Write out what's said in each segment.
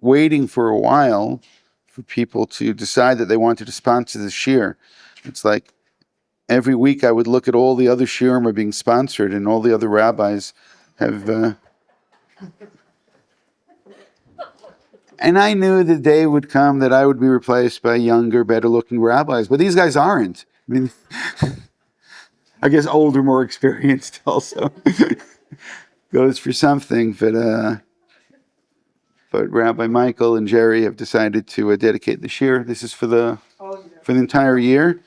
waiting for a while for people to decide that they wanted to sponsor the shiur. It's like every week I would look at all the other shiurim are being sponsored, and all the other rabbis have... And I knew the day would come that I would be replaced by younger, better-looking rabbis. But these guys aren't. I mean, I guess older, more experienced also goes for something. But Rabbi Michael and Jerry have decided to dedicate the shiur. This is for the entire year,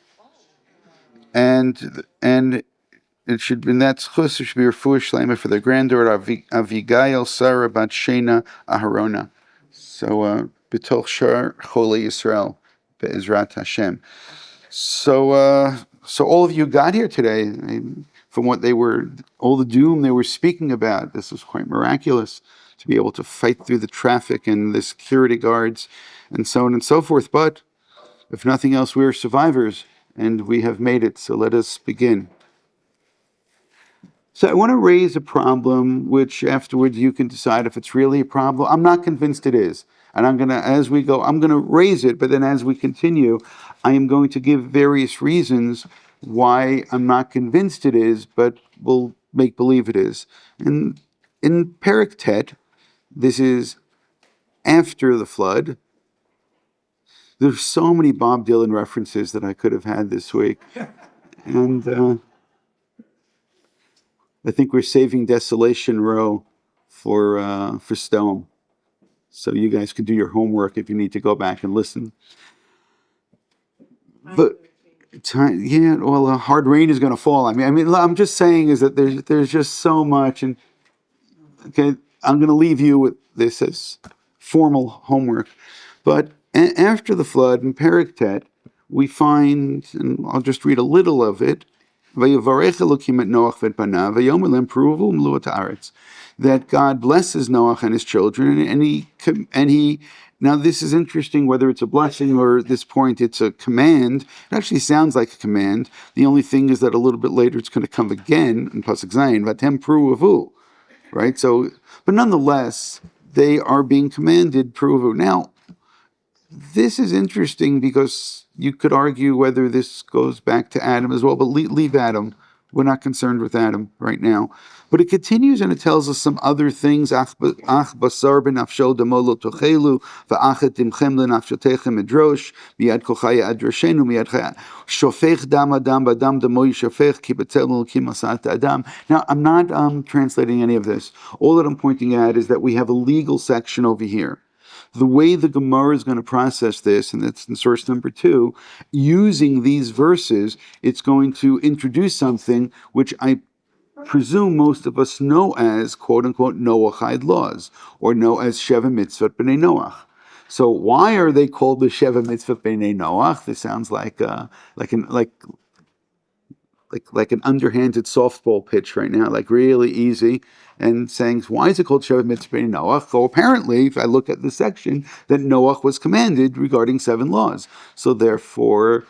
and it should be that schus. It should be refuah shlema for their granddaughter Avigail Sarah Bat Shena Aharona. So, b'toch shar choli Yisrael, be'ezrat Hashem. So all of you got here today, from what all the doom they were speaking about. This was quite miraculous to be able to fight through the traffic and the security guards and so on and so forth. But if nothing else, we are survivors and we have made it. So let us begin. So I want to raise a problem, which afterwards you can decide if it's really a problem. I'm not convinced it is. And I'm going to raise it, but then as we continue, I am going to give various reasons why I'm not convinced it is, but we'll make believe it is. And in Perek Tet, this is after the flood. There's so many Bob Dylan references that I could have had this week. And I think we're saving Desolation Row for Stone. So you guys can do your homework if you need to go back and listen. But hard rain is going to fall. I mean, I'm just saying is that there's just so much, and okay, I'm going to leave you with this as formal homework. But after the flood in Perek Tet, we find, and I'll just read a little of it. That God blesses Noach and his children, and he. Now this is interesting. Whether it's a blessing or at this point it's a command. It actually sounds like a command. The only thing is that a little bit later it's going to come again in Pasuk Zayin. Vatem pruvavu, right? So, but nonetheless, they are being commanded pruvavu. Now, this is interesting because you could argue whether this goes back to Adam as well, but leave Adam. We're not concerned with Adam right now. But it continues and it tells us some other things. Ach basar b'nafsho damo lo tochelu, v'achet timchem lenafshotechem edrosh, miyad kochaya adroshenu, miyad shofech dam adam b'adam damo yishofech, ki b'tel l'kim asat adam. Now, I'm not translating any of this. All that I'm pointing at is that we have a legal section over here. The way the Gemara is going to process this, and that's in source number 2, using these verses, it's going to introduce something which I presume most of us know as, quote-unquote, Noachide laws, or know as Sheva Mitzvot B'nai Noach. So why are they called the Sheva Mitzvot B'nai Noach? This sounds like an underhanded softball pitch right now, like really easy, and saying, why is it called Sheva Mitzvah Noach? So apparently, if I look at the section, that Noach was commanded regarding 7 laws. So therefore,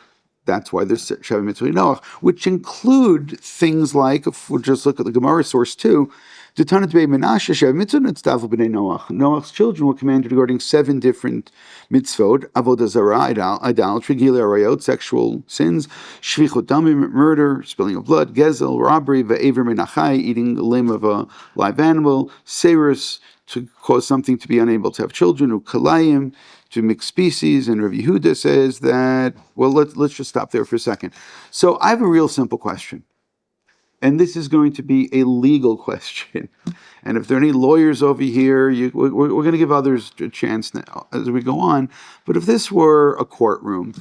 that's why there's Sheva Mitzvah Noach, which include things like, if we'll just look at the Gemara source 2, Noach's children were commanded regarding 7 different mitzvot: avodah zarah, idolatry, gilui arayot, sexual sins, shvichut damim, murder, spilling of blood, gezel, robbery, ve'ever min achai, eating the limb of a live animal, serus, to cause something to be unable to have children, ukalayim, to mix species. And Rabbi Yehuda says that, well, let's just stop there for a second. So I have a real simple question. And this is going to be a legal question. And if there are any lawyers over here, we're going to give others a chance now as we go on. But if this were a courtroom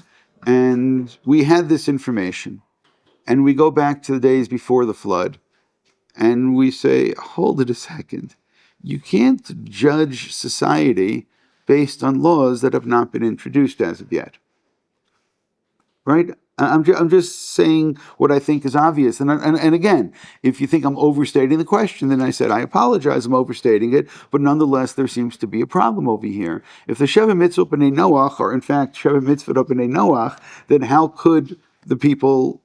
and we had this information and we go back to the days before the flood and we say, hold it a second, you can't judge society based on laws that have not been introduced as of yet. Right? I'm just saying what I think is obvious. And again, if you think I'm overstating the question, then I said, I apologize, I'm overstating it. But nonetheless, there seems to be a problem over here. If the Sheva Mitzvot B'nai Noach are in fact Sheva Mitzvot B'nai Noach, then how could the people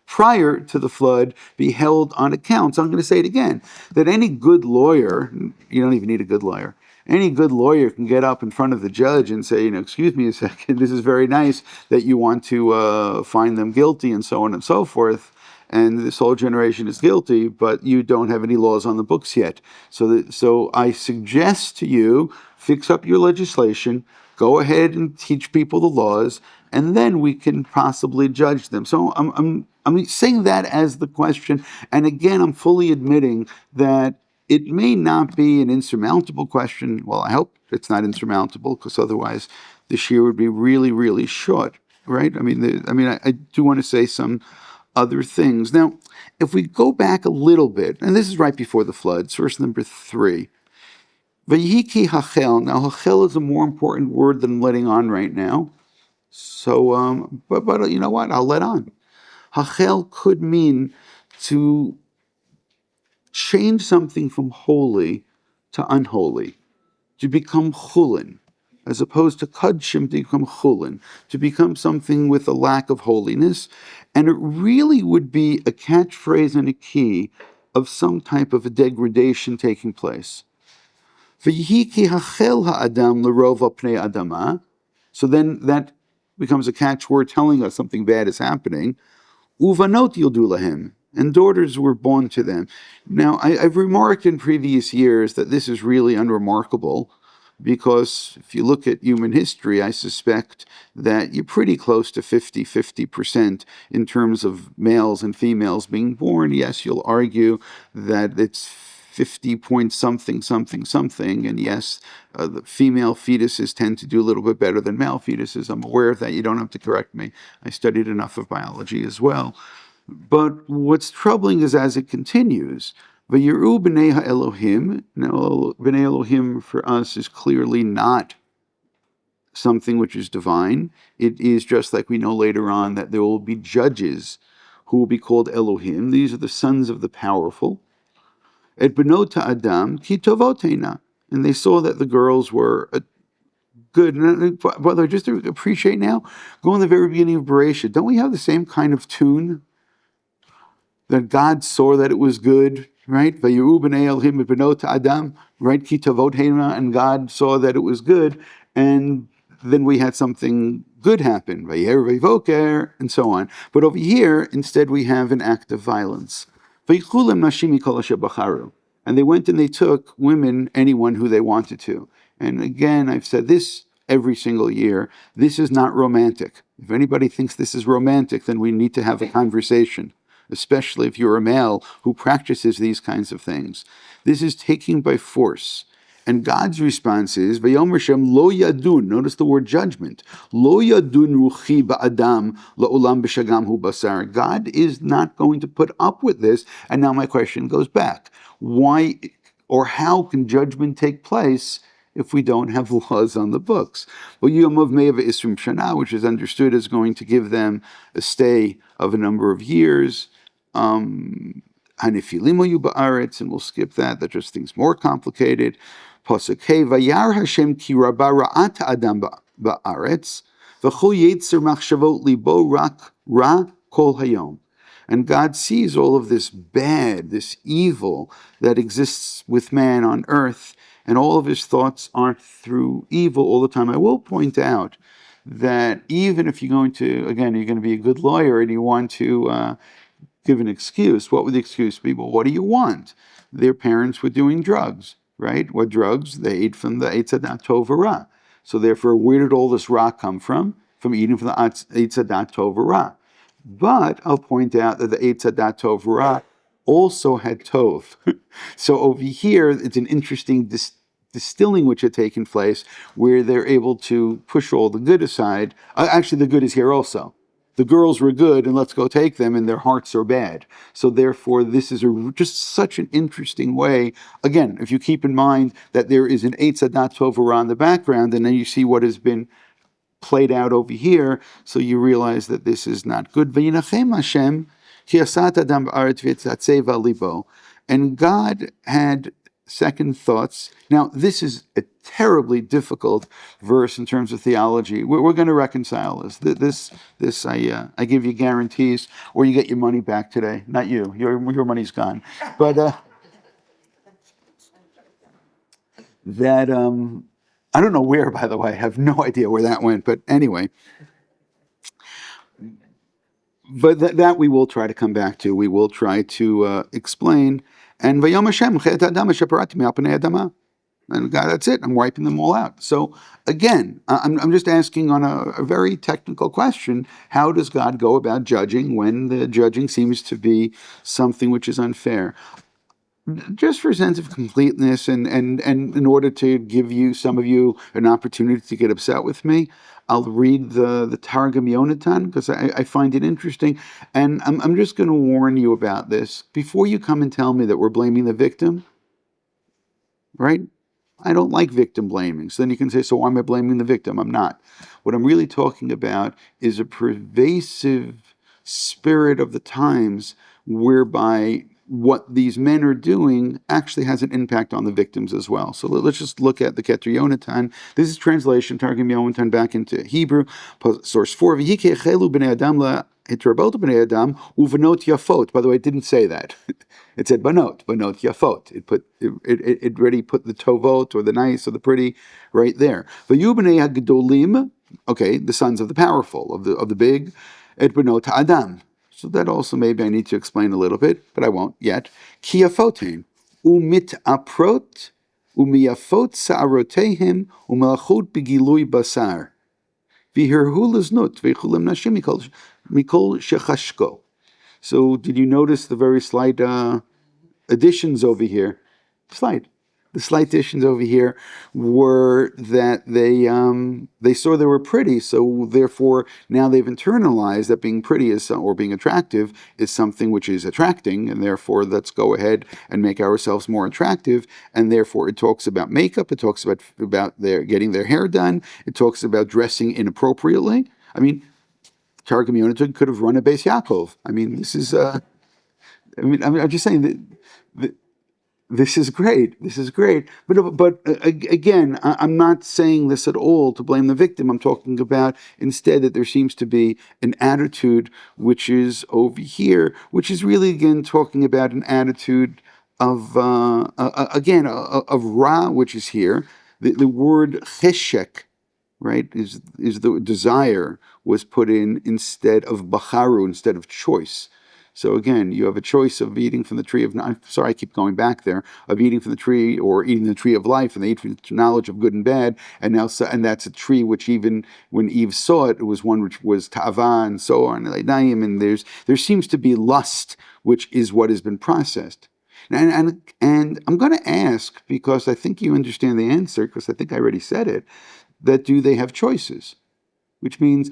prior to the flood be held on account? So I'm going to say it again, that any good lawyer, you don't even need a good lawyer, any good lawyer can get up in front of the judge and say, excuse me a second, this is very nice that you want to find them guilty and so on and so forth, and this whole generation is guilty, but you don't have any laws on the books yet. So I suggest to you, fix up your legislation, go ahead and teach people the laws, and then we can possibly judge them. So I'm saying that as the question, and again, I'm fully admitting that it may not be an insurmountable question. Well, I hope it's not insurmountable, because otherwise this year would be really, really short, right? I do want to say some other things. Now, if we go back a little bit, and this is right before the floods, verse number 3. Vayiki hachel. Now, hachel is a more important word than I'm letting on right now. So, but you know what? I'll let on. Hachel could mean to change something from holy to unholy, to become chulin, as opposed to kadshim, to become chulin, to become something with a lack of holiness. And it really would be a catchphrase and a key of some type of a degradation taking place. V'yihi ki hachel ha'adam l'rov al pnei adama. So then that becomes a catchword telling us something bad is happening. Uvanot yildu lahem, and daughters were born to them. Now, I've remarked in previous years that this is really unremarkable, because if you look at human history, I suspect that you're pretty close to 50% in terms of males and females being born. Yes, you'll argue that it's 50 point something, and yes, the female fetuses tend to do a little bit better than male fetuses. I'm aware of that. You don't have to correct me. I studied enough of biology as well. But what's troubling is as it continues, Vayiru b'nei ha'Elohim. Now, b'nei Elohim for us is clearly not something which is divine. It is just like we know later on that there will be judges who will be called Elohim. These are the sons of the powerful. Et benot Adam ki tovotena. And they saw that the girls were good. By the way, just to appreciate now, go in the very beginning of Bereshit. Don't we have the same kind of tune? That God saw that it was good, right? Vayiru b'nei Elohim benot Adam, right? Ki tovotena, and God saw that it was good, and then we had something good happen, Vayer v'voker, and so on. But over here, instead, we have an act of violence. Vayichulem nashim mikol asher bacharu, and they went and they took women, anyone who they wanted to. And again, I've said this every single year. This is not romantic. If anybody thinks this is romantic, then we need to have a conversation, especially if you're a male who practices these kinds of things. This is taking by force. And God's response is, Vayomer Shem lo yadun, notice the word judgment, lo yadun ruchi ba'adam la'olam b'shagam hu basar. God is not going to put up with this. And now my question goes back. Why or how can judgment take place if we don't have laws on the books? Well, Yom of Me'ava Isrim Shana, which is understood as going to give them a stay of a number of years. Hanefilimo yu ba'aretz, and we'll skip that. That just things more complicated. Pasuk Hey, Vayar Hashem ki rabba ra'at adam ba'aretz, v'chol yetzer machshavot libo rak ra kol hayom. And God sees all of this bad, this evil that exists with man on earth, and all of his thoughts aren't through evil all the time. I will point out that even if you're going to be a good lawyer and you want to give an excuse, what would the excuse be? Well, what do you want? Their parents were doing drugs, right? What drugs? They ate from the Eitz Hadat Tov Ra. So therefore, where did all this ra come from? From eating from the Eitz Hadat Tov Ra. But I'll point out that the Eitz Hadat Tov Ra also had Tov. So over here, it's an interesting distilling which had taken place where they're able to push all the good aside. Actually, the good is here also. The girls were good, and let's go take them, and their hearts are bad. So therefore, this is just such an interesting way. Again, if you keep in mind that there is an Eitz Hadat Tov Ra in the background, and then you see what has been played out over here, so you realize that this is not good. V'yinachem Hashem ki asat adam ba'aretz v'yitzatzeva libo. And God had second thoughts. Now, this is a terribly difficult verse in terms of theology. We're going to reconcile this. I give you guarantees, or you get your money back today. Not you. Your money's gone. But that I don't know where, by the way. I have no idea where that went, but anyway. But that we will try to come back to. We will try to explain. And Vayom Hashem chet Adam sheparati me'al Adama. And God, that's it. I'm wiping them all out. So again, I'm just asking on a very technical question: how does God go about judging when the judging seems to be something which is unfair? Just for a sense of completeness and in order to give you, some of you, an opportunity to get upset with me, I'll read the Targum Yonatan because I find it interesting. And I'm just going to warn you about this. Before you come and tell me that we're blaming the victim, right? I don't like victim blaming. So then you can say, so why am I blaming the victim? I'm not. What I'm really talking about is a pervasive spirit of the times whereby what these men are doing actually has an impact on the victims as well. So let's just look at the Keter Yonatan. This is translation, Targum Yonatan, back into Hebrew. Source 4, V'yikei chelu b'nei Adam hitrabot b'nei Adam uvenot yafot. By the way, it didn't say that. It said banot yafot. It already put the tovot, or the nice, or the pretty, right there. V'yu b'nei hagdolim, okay, the sons of the powerful, of the big, et banot Adam. So that also maybe I need to explain a little bit, but I won't yet. Ki yafotein umit aprot umiyafot sa'arotehem umelachut begilui basar v'hirhu leznut v'chulim nashim mikol shechashko. So did you notice the very slight additions over here? The slight additions over here were that they saw they were pretty, so therefore now they've internalized that being pretty is, or being attractive is something which is attracting, and therefore let's go ahead and make ourselves more attractive. And therefore it talks about makeup, it talks about their getting their hair done, it talks about dressing inappropriately. I mean, Targum Yonatan could have run a Beis Yaakov. I mean, this is I'm just saying that this is great. This is great. But again, I'm not saying this at all to blame the victim. I'm talking about instead that there seems to be an attitude which is over here, which is really, again, talking about an attitude of, again, of Ra, which is here. The word cheshek, right, is the desire, was put in instead of bacharu, instead of choice. So again, you have a choice of eating from the tree of, I'm sorry, I keep going back there, of eating from the tree, or eating the tree of life, and they eat from the knowledge of good and bad, and that's a tree which, even when Eve saw it, it was one which was ta'ava and so on, and there seems to be lust, which is what has been processed. And I'm going to ask, because I think you understand the answer, because I think I already said it, that do they have choices? Which means,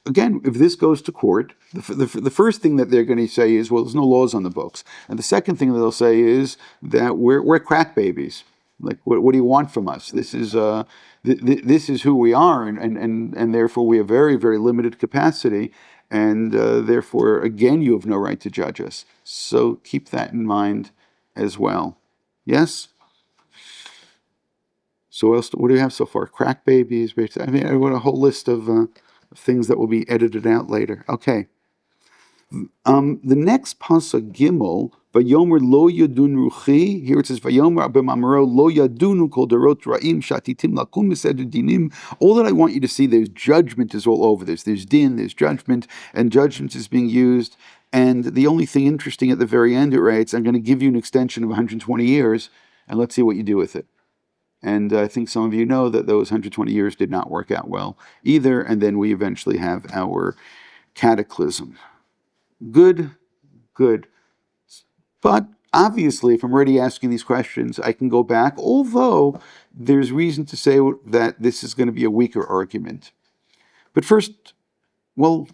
again, if this goes to court, the first thing that they're going to say is, well, there's no laws on the books. And the second thing that they'll say is that we're crack babies. Like, what do you want from us? This is who we are, and therefore we have very, very limited capacity, and therefore, again, you have no right to judge us. So keep that in mind as well. Yes? So what do we have so far? Crack babies. I mean, I want a whole list of things that will be edited out later. Okay. The next pasuk, Gimel, Vayomer lo yadun ruchi. Here it says, Vayomer abemamaro lo yadunu kol darot ra'im shatitim lakum miseder dinim. All that I want you to see, there's judgment is all over this. There's din, there's judgment, and judgment is being used. And the only thing interesting at the very end, it writes, I'm going to give you an extension of 120 years, and let's see what you do with it. And I think some of you know that those 120 years did not work out well either, and then we eventually have our cataclysm. Good. But obviously, if I'm already asking these questions, I can go back, although there's reason to say that this is going to be a weaker argument. But first, well,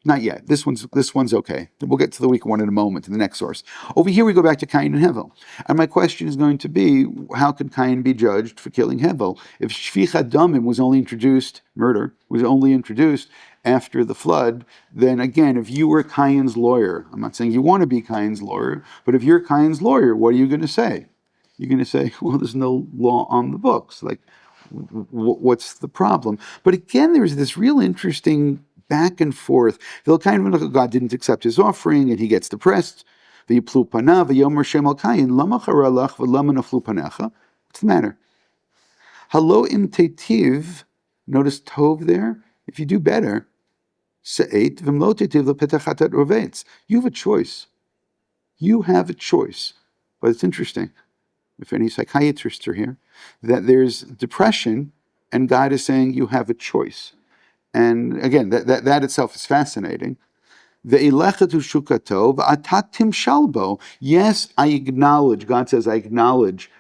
not yet. This one's okay. We'll get to the weaker one in a moment in the next source. Over here we go back to Cain and Hevel. And my question is going to be, how could Cain be judged for killing Hevel? If Shfichat Damim murder was only introduced after the flood, then again, if you were Cain's lawyer, I'm not saying you want to be Cain's lawyer, but if you're Cain's lawyer, what are you going to say? You're going to say, well, there's no law on the books. Like, what's the problem? But again, there's this real interesting back and forth. God didn't accept his offering, and he gets depressed. What's the matter? Halo im tetiv, notice tov there. If you do better, se'et v'mlo tetiv lepetachatat rovetz. You have a choice. You have a choice. But it's interesting, if any psychiatrists are here, that there's depression, and God is saying you have a choice. And again, that itself is fascinating. Yes, I acknowledge, God says, I acknowledge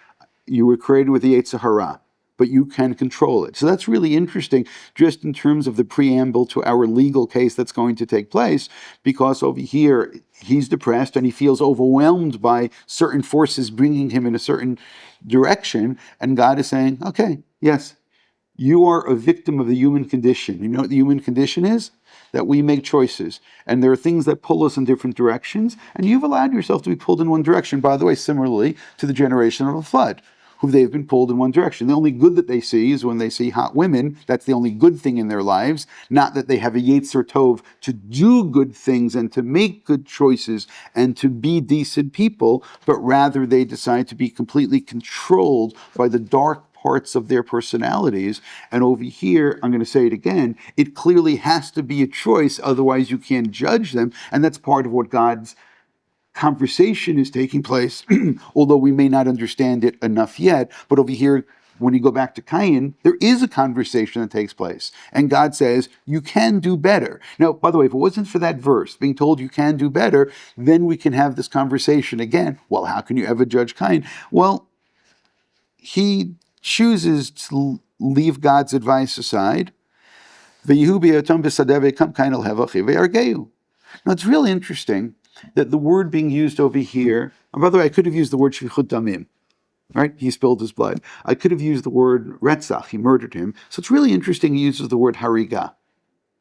you were created with the Yetzer Hara, but you can control it. So that's really interesting, just in terms of the preamble to our legal case that's going to take place, because over here, he's depressed and he feels overwhelmed by certain forces bringing him in a certain direction, and God is saying, okay, yes, you are a victim of the human condition. You know what the human condition is? That we make choices. And there are things that pull us in different directions, and you've allowed yourself to be pulled in one direction. By the way, similarly to the generation of the flood, who they've been pulled in one direction. The only good that they see is when they see hot women. That's the only good thing in their lives. Not that they have a Yetzer Tov to do good things and to make good choices and to be decent people, but rather they decide to be completely controlled by the dark parts of their personalities. And over here, I'm going to say it again, it clearly has to be a choice, otherwise you can't judge them. And that's part of what God's conversation is taking place, although we may not understand it enough yet. But over here, when you go back to Kahn, there is a conversation that takes place. And God says, you can do better. Now, by the way, if it wasn't for that verse, being told you can do better, then we can have this conversation again. Well, how can you ever judge Kahn? Well, he chooses to leave God's advice aside. Now, it's really interesting that the word being used over here, and by the way, I could have used the word shvichut damim, right? He spilled his blood. I could have used the word retzach, he murdered him. So it's really interesting he uses the word hariga.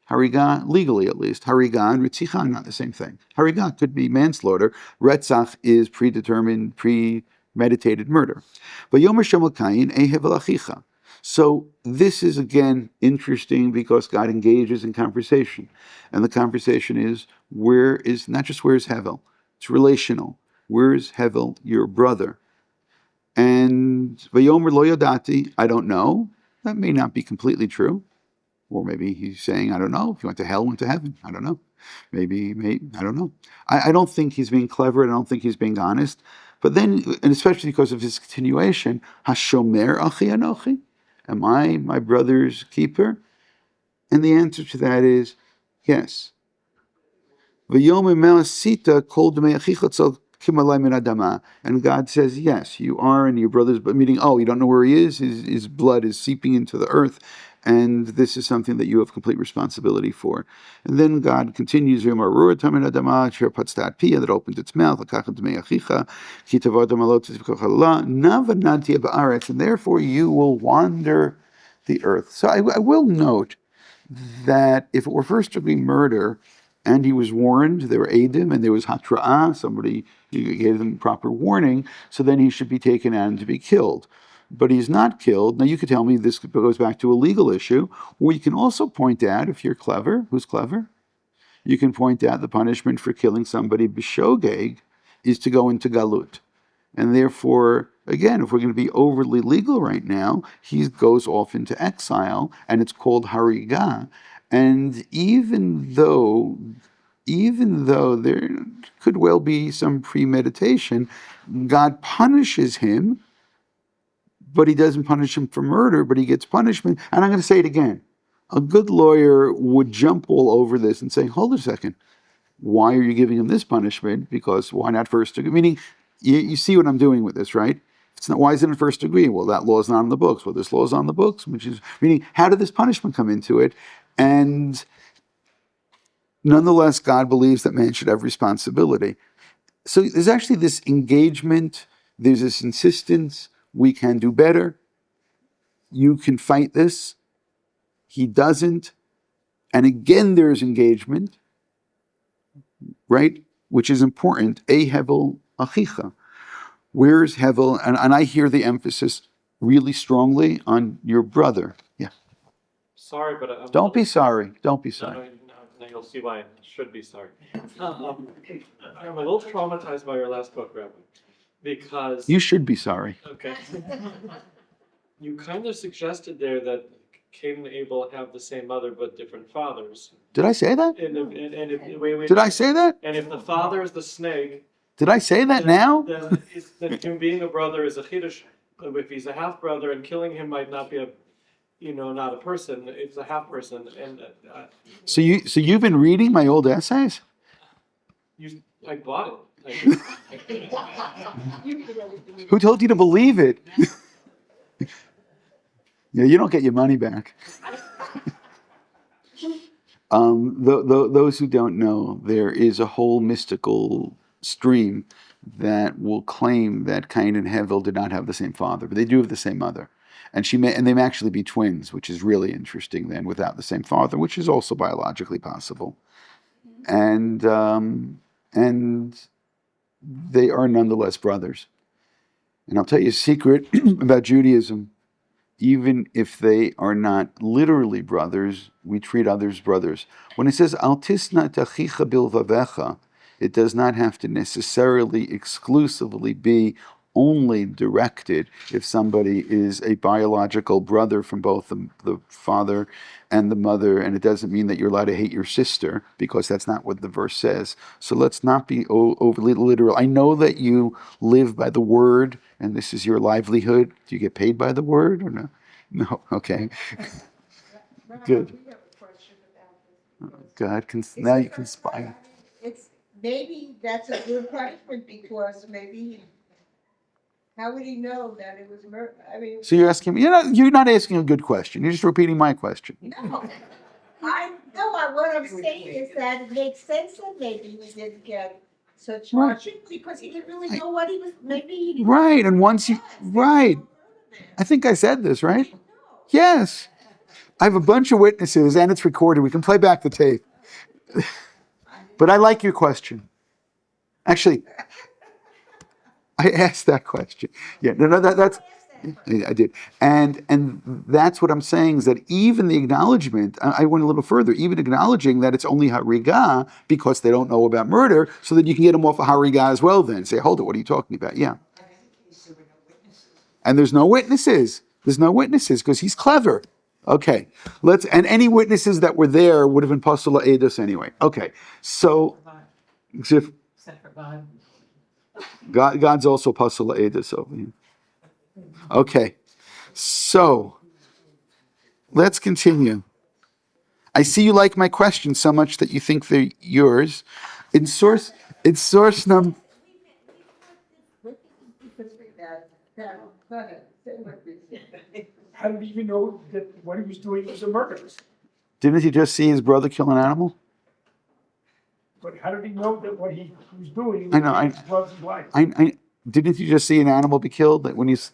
Hariga, legally at least. Hariga and ritzicha are not the same thing. Hariga could be manslaughter. Retzach is predetermined, premeditated murder. But Yomer Shemal Kayin ehev alachicha. So this is again interesting because God engages in conversation. And the conversation is, not just where's Hevel, it's relational. Where's Hevel, your brother? And Vayomer lo yodati, I don't know. That may not be completely true. Or maybe he's saying, I don't know, if he went to hell, went to heaven. I don't know. Maybe I don't know. I don't think he's being clever, and I don't think he's being honest. But then, and especially because of his continuation, Hashomer achi anochi? Am I my brother's keeper? And the answer to that is yes. And God says, yes, you are, and your brothers, but meaning, you don't know where he is? His blood is seeping into the earth, and this is something that you have complete responsibility for. And then God continues, that opened its mouth, and therefore you will wander the earth. So I will note that if it were first degree murder, and he was warned, there were Adim, and there was Hatra'ah, somebody gave them proper warning, so then he should be taken out and to be killed. But he's not killed. Now you could tell me this goes back to a legal issue, or you can also point out, if you're clever, who's clever? You can point out the punishment for killing somebody b'shogeg is to go into galut. And therefore, again, if we're going to be overly legal right now, he goes off into exile, and it's called hariga. And even though there could well be some premeditation, God punishes him, but he doesn't punish him for murder, but he gets punishment. And I'm going to say it again. A good lawyer would jump all over this and say, hold a second. Why are you giving him this punishment? Because why not first degree? Meaning, you see what I'm doing with this, right? It's not, why is it in first degree? Well, that law is not in the books. Well, this law is on the books, which is, meaning, how did this punishment come into it? And nonetheless, God believes that man should have responsibility. So there's actually this engagement, there's this insistence, we can do better. You can fight this. He doesn't. And again, there's engagement, right? Which is important. A hevel achicha. Where's Hevel? And I hear the emphasis really strongly on your brother. Yeah. Sorry, but don't be sorry. Don't be sorry. No, you'll see why I should be sorry. I'm a little traumatized by your last book, Rabbi. because You should be sorry. okay. You kind of suggested there that Cain and Abel have the same mother but different fathers. Did I say that? And if wait. Did I say that? And if the father is the snake, Did I say that now? then him being a brother is a chiddush. If he's a half brother and killing him might not be a, not a person. It's a half person. And So you've been reading my old essays? I bought it. Who told you to believe it? Yeah, you don't get your money back. Those who don't know, there is a whole mystical stream that will claim that Cain and Hevel did not have the same father, but they do have the same mother, and they may actually be twins, which is really interesting. Then, without the same father, which is also biologically possible, and they are nonetheless brothers. And I'll tell you a secret about Judaism. Even if they are not literally brothers, we treat others brothers. When it says, Al tisna tachicha bilvavecha, it does not have to necessarily exclusively be only directed if somebody is a biological brother from both the father and the mother, and it doesn't mean that you're allowed to hate your sister, because that's not what the verse says. So let's not be overly literal. I know that you live by the word, and this is your livelihood. Do you get paid by the word or no? No, okay. Good. God, now you can spy. Maybe that's a good punishment, because maybe how would he know that it was murder? I mean, So you're asking me, you're not asking a good question. You're just repeating my question. no. What I'm saying is that it makes sense that maybe he didn't get such hardship, because he didn't really know what he was. Maybe he didn't. Right, and once right. I think I said this, right? Yes. I have a bunch of witnesses, and it's recorded. We can play back the tape. But I like your question. Actually, I asked that question. Yeah, no, that's. I did, and that's what I'm saying, is that even the acknowledgement, I went a little further, even acknowledging that it's only harigah because they don't know about murder, so that you can get them off of harigah as well. Then say, hold it, what are you talking about? Yeah. And there's no witnesses. There's no witnesses because he's clever. Okay, and any witnesses that were there would have been pasula edus anyway. Okay, so God's also pasula edus over here. Okay, so let's continue. I see you like my questions so much that you think they're yours. In source number. How did he even know that what he was doing was a murder? Didn't he just see his brother kill an animal? But how did he know that what he was doing was his brother's life? Didn't you just see an animal be killed? That when he's,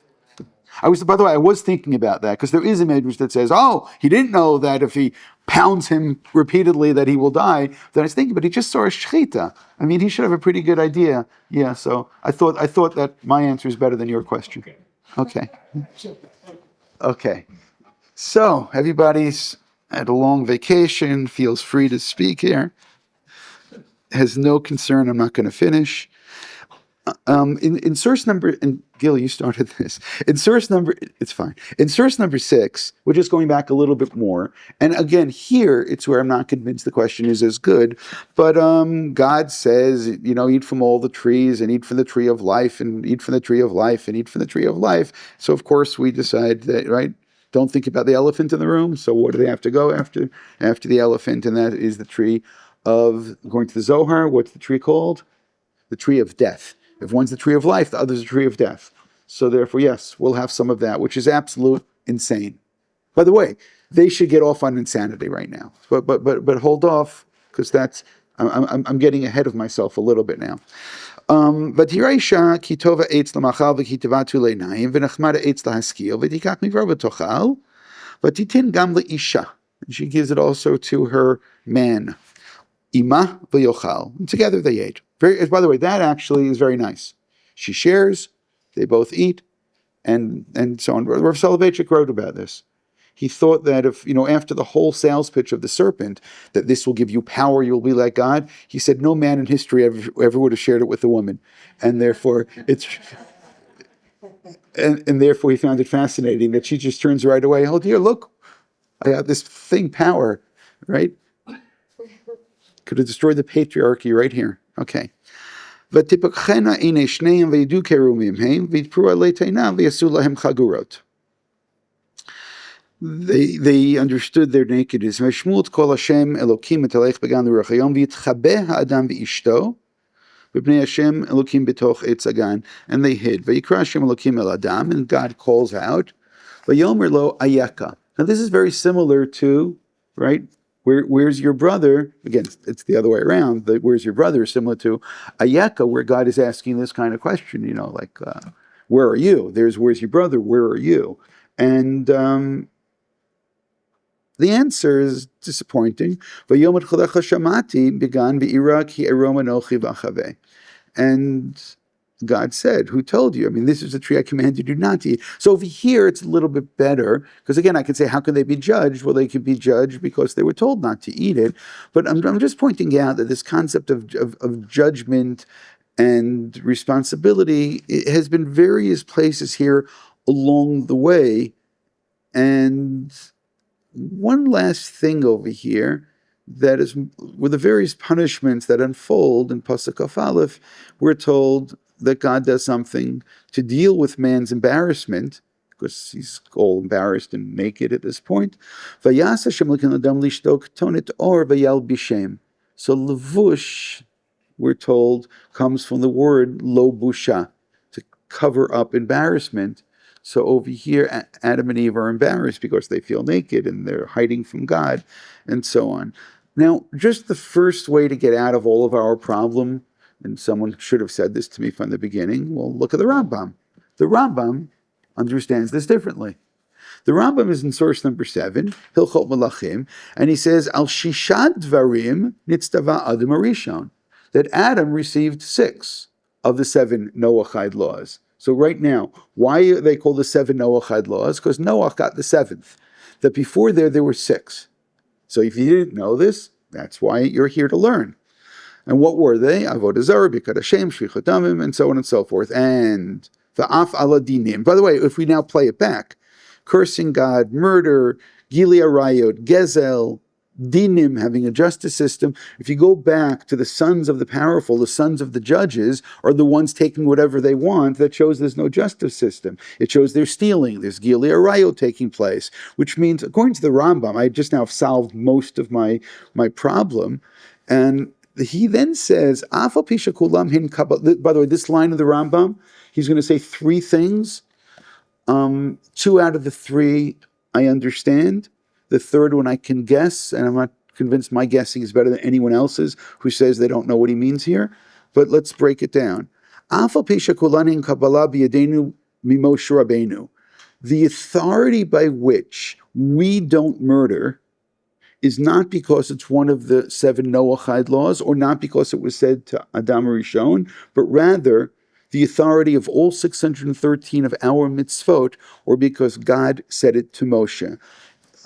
by the way, I was thinking about that, because there is a midrash that says, oh, he didn't know that if he pounds him repeatedly that he will die. Then I was thinking, but he just saw a shechita. I mean, he should have a pretty good idea. Yeah, so I thought that my answer is better than your question. Okay. Okay. So everybody's at a long vacation, feels free to speak here. Has no concern I'm not going to finish. In source number, and Gil, you started this. In source number, it's fine. In source number 6, we're just going back a little bit more. And again, here, it's where I'm not convinced the question is as good. But God says, eat from all the trees, and eat from the tree of life, and eat from the tree of life, and eat from the tree of life. So, of course, we decide that, right? Don't think about the elephant in the room. So what do they have to go after? After the elephant, and that is the tree of, going to the Zohar, what's the tree called? The tree of death. If one's the tree of life, the other's the tree of death. So therefore, yes, we'll have some of that, which is absolute insane. By the way, they should get off on insanity right now. But hold off, because I'm getting ahead of myself a little bit now. But Hiraisha kitova eitz lamachal v'kitivatu leinayim v'nachmada eitz lahaskil v'tikach mivra v'tochal v'titin gam leisha. And she gives it also to her man. Ima v'yochal. And together they ate. By the way, that actually is very nice. She shares, they both eat, and so on. Rav Soloveitchik wrote about this. He thought that if, after the whole sales pitch of the serpent, that this will give you power, you'll be like God. He said no man in history ever would have shared it with a woman. And therefore, and therefore he found it fascinating that she just turns right away. Oh dear, look, I have this thing, power, right? Could have destroyed the patriarchy right here. Okay. ותפקחנה עיני שניהם וידעו כרומים הם ויתפרו עלי תאנם ויעשו להם חגורות. They understood their nakedness. וישמעו את קול השם אלוקים מתהלך בגן לאורך היום ויתחבא האדם ואשתו ובני השם אלוקים בתוך עץ הגן. And they hid. ויקרא השם אלוקים אל אדם, and God calls out, ויאמר לו אייכה. Now this is very similar to, right? Where's your brother? Again, it's the other way around. Where's your brother? Similar to Ayaka, where God is asking this kind of question, like, where are you? Where's your brother? Where are you? And the answer is disappointing. And God said, who told you? I mean, this is a tree I commanded you not to eat. So over here, it's a little bit better, because again, I could say, how can they be judged? Well, they could be judged because they were told not to eat it. But I'm just pointing out that this concept of judgment and responsibility, it has been various places here along the way. And one last thing over here, that is, with the various punishments that unfold in Pasuk Kaf Aleph, we're told that God does something to deal with man's embarrassment, because he's all embarrassed and naked at this point. So levush, we're told, comes from the word lo busha, to cover up embarrassment. So over here, Adam and Eve are embarrassed because they feel naked and they're hiding from God, and so on. Now, just the first way to get out of all of our problem, and someone should have said this to me from the beginning, well, look at the Rambam. The Rambam understands this differently. The Rambam is in source number 7, Hilchot Melachim, and he says, Al Shishad Dvarim Nitztava Adam Arishon, that Adam received 6 of the 7 Noachide laws. So right now, why are they called the 7 Noachide laws? Because Noach got the 7th. That before there were 6. So if you didn't know this, that's why you're here to learn. And what were they? Avodah Zarah, Birkat Hashem, Shvichut Damim, and so on and so forth. And Va'af ala dinim. By the way, if we now play it back, cursing God, murder, Gili Arayot, Gezel, Dinim, having a justice system. If you go back to the sons of the powerful, the sons of the judges are the ones taking whatever they want. That shows there's no justice system. It shows they're stealing. There's Gili Arayot taking place, which means, according to the Rambam, I just now have solved most of my problem. And he then says, by the way, this line of the Rambam, he's going to say 3 things. 2 out of the 3 I understand. The third one I can guess, and I'm not convinced my guessing is better than anyone else's who says they don't know what he means here. But let's break it down. The authority by which we don't murder is not because it's one of the 7 Noachide laws, or not because it was said to Adam Rishon, but rather the authority of all 613 of our mitzvot, or because God said it to Moshe.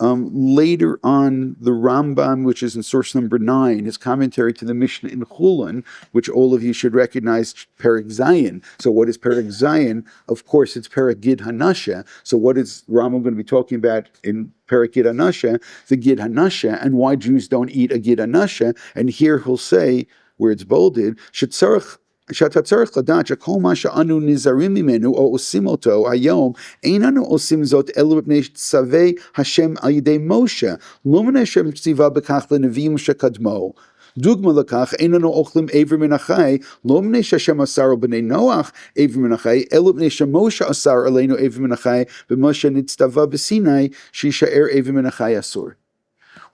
Later on, the Rambam, which is in source number 9, his commentary to the Mishnah in Chulin, which all of you should recognize, Perek Zayin. So what is Perek Zayin? Of course, it's Perek Gid Hanasha. So what is Rambam going to be talking about in Perek Gid Hanasha? The Gid Hanasha, and why Jews don't eat a Gid Hanasha. And here he'll say, where it's bolded, Shetzarech שאתה צריך לדעת שכל מה שאנו נזהרים ממנו או עושים אותו היום, איננו עושים זאת אלא מפני שצווה השם על ידי משה, לא מפני שציווה בכך לנביאים שקדמו. דוגמה לכך, איננו אוכלים איבר מן החי, לא מפני שהשם אסר על בני נוח איבר מן החי, אלא מפני שמשה אסר עלינו איבר מן החי, במשה נצטווה בסיני, שישאר איבר מן החי אסור.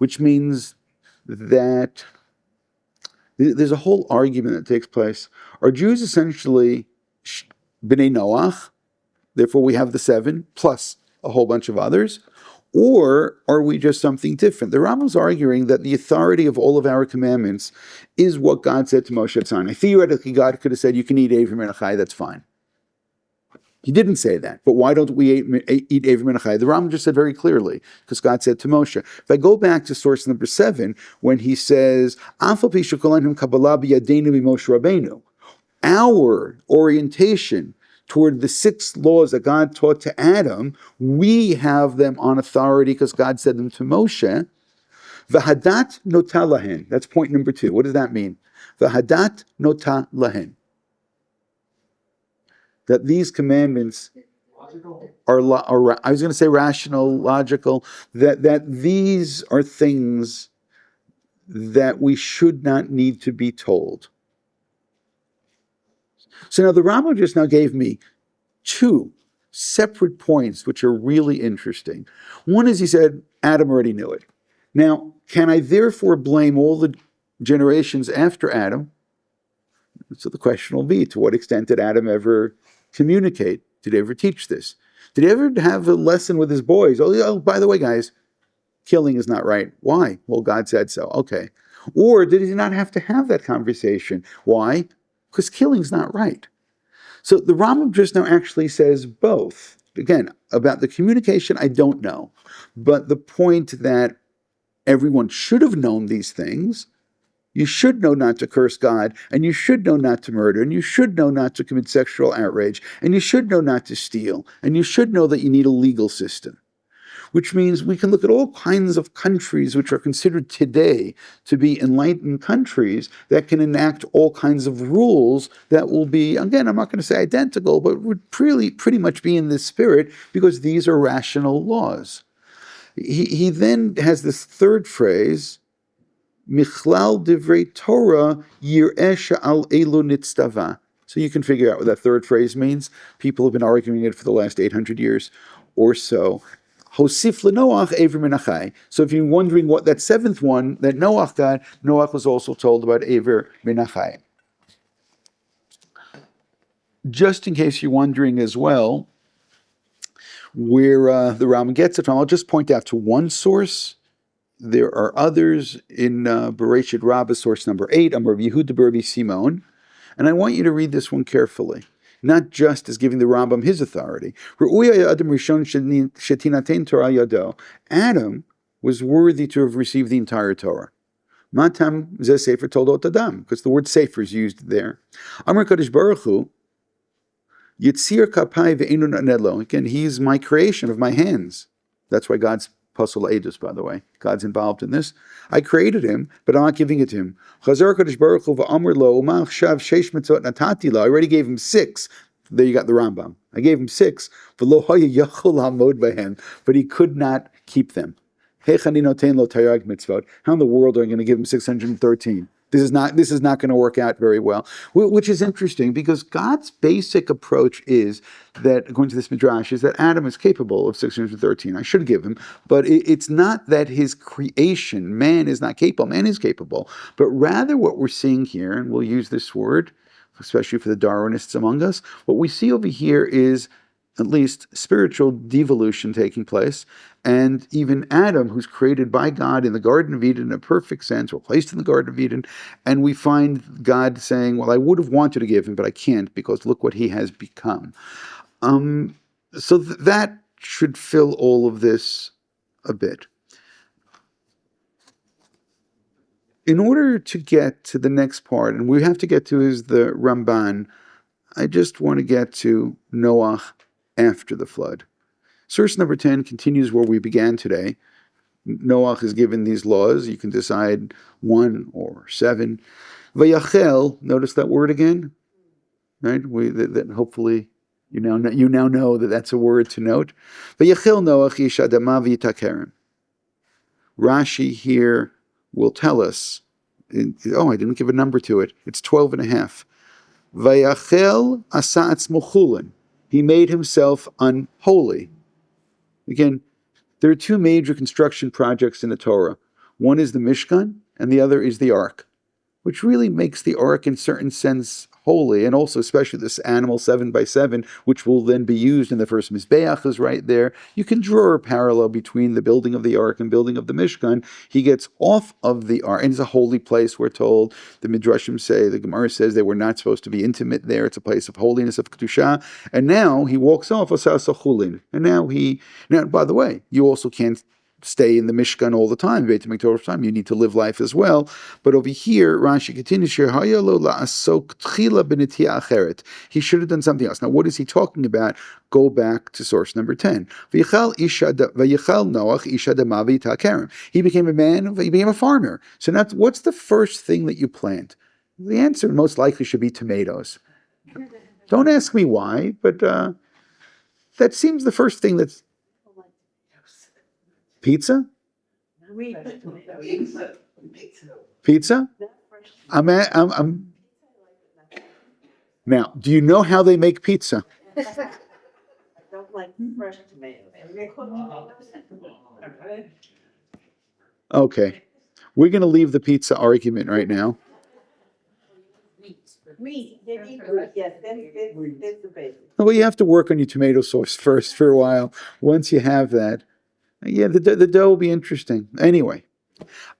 Which means that there's a whole argument that takes place. Are Jews essentially B'nai Noach, therefore we have the 7, plus a whole bunch of others? Or are we just something different? The Rambam's arguing that the authority of all of our commandments is what God said to Moshe at Sinai. Theoretically, God could have said, you can eat Avram and Achai, that's fine. He didn't say that, but why don't we eat Aver Menachai? The Rambam just said very clearly, because God said to Moshe. If I go back to source number 7, when he says, Afal pi shekolanhim kabbalah b'yadeinu b'Moshe Rabbeinu, our orientation toward the 6 laws that God taught to Adam, we have them on authority because God said them to Moshe. V'hadat nota lahen. That's point number 2. What does that mean? V'hadat nota lahen. That these commandments are I was going to say rational, logical, that these are things that we should not need to be told. So now the Rambam just now gave me 2 separate points which are really interesting. One is he said, Adam already knew it. Now, can I therefore blame all the generations after Adam? So the question will be, to what extent did Adam ever communicate? Did he ever teach this? Did he ever have a lesson with his boys? Oh, by the way, guys, killing is not right. Why? Well, God said so. Okay. Or did he not have to have that conversation? Why? Because killing's not right. So the Rambam just now actually says both. Again, about the communication, I don't know. But the point that everyone should have known these things. You should know not to curse God, and you should know not to murder, and you should know not to commit sexual outrage, and you should know not to steal, and you should know that you need a legal system. Which means we can look at all kinds of countries which are considered today to be enlightened countries that can enact all kinds of rules that will be, again, I'm not going to say identical, but would pretty much be in this spirit because these are rational laws. He then has this third phrase, Michlal divrei Torah yireh she'al elu nitztava. So you can figure out what that third phrase means. People have been arguing it for the last 800 years or so. Hosif leNoach Aver Menachai. So if you're wondering what that 7th one that Noach got, Noach was also told about Aver Menachai. Just in case you're wondering as well, where the Rambam gets it from, I'll just point out to one source. There are others in Bereshit Rabbah, source number 8, Amar Yehuda Berbi Simon, and I want you to read this one carefully, not just as giving the Rambam his authority. Adam was worthy to have received the entire Torah. Matam zeh sefer toldot Adam, because the word sefer is used there. Amar Kadosh Baruch Hu, Yitzir kapai ve'enu na'ned. Again, he's my creation of my hands. That's why God's Pasal Edus, by the way. God's involved in this. I created him, but I'm not giving it to him. Chazar Kadosh Baruch Hu v'amr lo umach shav sheish mitzvot natati lo. I already gave him 6. There you got the Rambam. I gave him 6. V'lo haya yachol hamod b'hen. But he could not keep them. Hechani noten lo tayag mitzvot. How in the world are I going to give him 613? This is not going to work out very well, which is interesting because God's basic approach is that, according to this midrash, is that Adam is capable of 613. I should give him, but it's not that his creation, man, is not capable. Man is capable, but rather what we're seeing here, and we'll use this word, especially for the Darwinists among us, what we see over here is at least spiritual devolution taking place, and even Adam, who's created by God in the Garden of Eden in a perfect sense, or placed in the Garden of Eden, and we find God saying, well, I would have wanted to give him, but I can't because look what he has become. So that should fill all of this a bit. In order to get to the next part, and we have to get to is the Ramban, I just want to get to Noach after the flood. Source number 10 continues where we began today. Noach is given these laws. You can decide 1 or 7. Vayachel, notice that word again, right? That hopefully you now know that that's a word to note. Vayachel Noach ish adama v'yitakerem. Rashi here will tell us. I didn't give a number to it. It's 12 and a half. Vayachel asa atzmo chulin. He made himself unholy. Again, there are 2 major construction projects in the Torah. One is the Mishkan, and the other is the Ark, which really makes the Ark, in certain sense, holy, and also especially this animal 7 by 7, which will then be used in the first Mizbeach, is right there. You can draw a parallel between the building of the ark and building of the Mishkan. He gets off of the ark, and it's a holy place, we're told. The Midrashim say, the Gemara says they were not supposed to be intimate there. It's a place of holiness, of Kedusha. And now he walks off, and now, by the way, you also can't stay in the Mishkan all the time, Beit HaMikdash time. You need to live life as well. But over here, Rashi continues, he should have done something else. Now, what is he talking about? Go back to source number 10. He became a man, he became a farmer. So now, what's the first thing that you plant? The answer most likely should be tomatoes. Don't ask me why, but that seems the first thing that's... Pizza? Pizza? I'm Now, do you know how they make pizza? I don't like fresh tomatoes. Okay. We're going to leave the pizza argument right now. Meat, yes, that's the basic. Well, you have to work on your tomato sauce first for a while. Once you have that, yeah, the dough will be interesting. Anyway,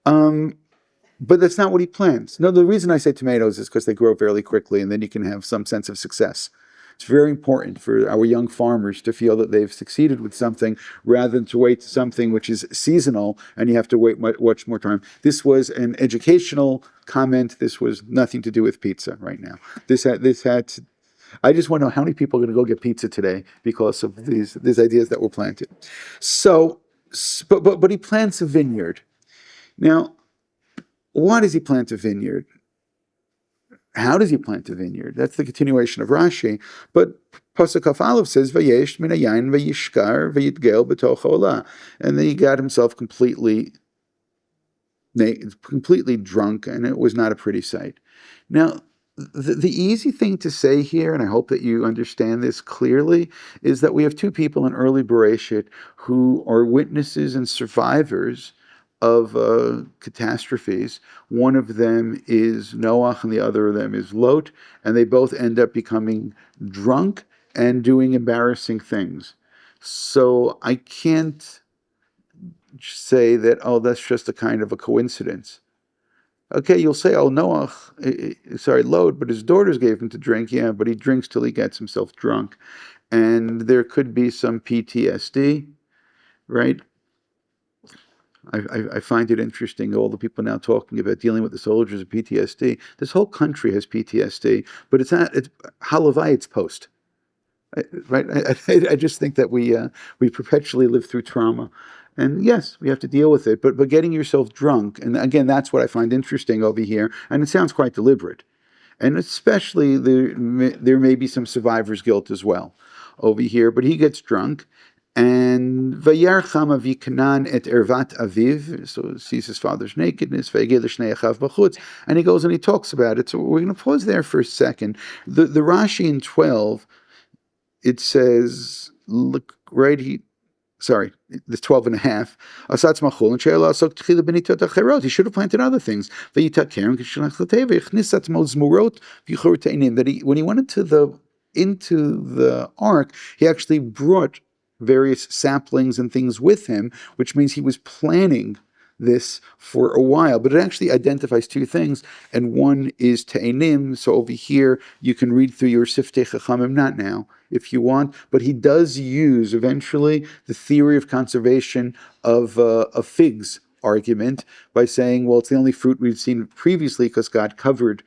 but that's not what he plans. No, the reason I say tomatoes is because they grow fairly quickly, and then you can have some sense of success. It's very important for our young farmers to feel that they've succeeded with something rather than to wait to something which is seasonal and you have to wait much more time. This was an educational comment. This was nothing to do with pizza right now. I just want to know how many people are going to go get pizza today because of these ideas that were planted. So, but he plants a vineyard. Now, why does he plant a vineyard? How does he plant a vineyard? That's the continuation of Rashi. But Pasuk Kaf Aleph says, "Vayesh min hayayin vayishkar vayitgel b'toch ha'olah," and then he got himself completely drunk, and it was not a pretty sight. Now, the easy thing to say here, and I hope that you understand this clearly, is that we have two people in early Bereshit who are witnesses and survivors of catastrophes. One of them is Noach and the other of them is Lot, and they both end up becoming drunk and doing embarrassing things. So I can't say that, oh, that's just a kind of a coincidence. Okay, you'll say, oh, Lot, but his daughters gave him to drink. Yeah, but he drinks till he gets himself drunk. And there could be some PTSD, right? I find it interesting, all the people now talking about dealing with the soldiers of PTSD. This whole country has PTSD, but it's halavai, it's post. Right? I just think that we perpetually live through trauma. And yes, we have to deal with it, but getting yourself drunk, and again, that's what I find interesting over here, and it sounds quite deliberate. And especially there may be some survivor's guilt as well over here, but he gets drunk, and Vayarcham Avikanan et ervat aviv, so sees his father's nakedness, Vayegel shnei achav b'chutz, and he goes and he talks about it. So we're going to pause there for a second. The Rashi in 12, it says, look, right, this 12 and a half. He should have planted other things. That when he went into the ark, he actually brought various saplings and things with him, which means he was planning this for a while. But it actually identifies two things, and one is te'enim. So over here, you can read through your Siftei Chachamim, not now, if you want, but he does use eventually the theory of conservation of figs argument by saying, well, it's the only fruit we've seen previously because God covered,